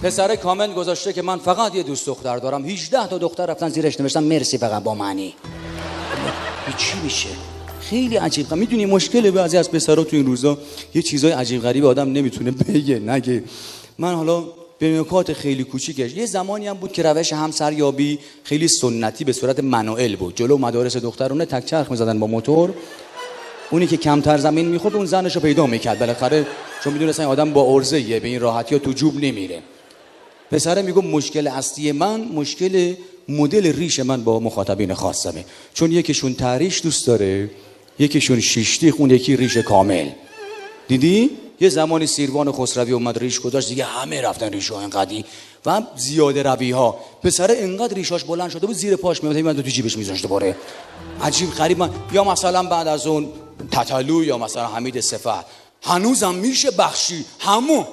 پسر کامنت گذاشته که من فقط یه دوست دختر دارم. 18 تا دختر رفتن زیرش نوشتن مرسی فقط با معنی. چی میشه؟ خیلی عجیب. میدونی مشکل بعضی از پسرا تو این روزا یه چیزای عجیب غریب آدم نمیتونه بگه نگه. من حالا به نکات خیلی کوچیکش، یه زمانی هم بود که روش همسریابی خیلی سنتی به صورت منوئل بود. جلو مدارس دخترونه تک چرخ می‌زدن با موتور. اونی که کمتر زمین می‌خورد اون زنشو پیدا می‌کرد بالاخره، چون می‌دونستن آدم با عرضه‌ایه، به این راحتی‌ها تو جوب نمیره. پسره میگم مشکل اصلی من مشکل مدل ریش من با مخاطبین خاصمه، چون یکیشون تریش دوست داره، یکیشون شیشتیخ، اون یکی ریش کامل. دیدی؟ یه زمانی سیروان خسروی اومد ریش گذاشت، دیگه همه رفتن ریش‌ها انقدی و زیاده روی‌ها. پسره انقدر ریشاش بلند شده بود زیر پاش میاد تو جیبش میذاشت دوباره. عجیب غریب. من یا مثلا بعد از اون تتلو یا مثلا حمید صفت هنوزم میشه بخشی همون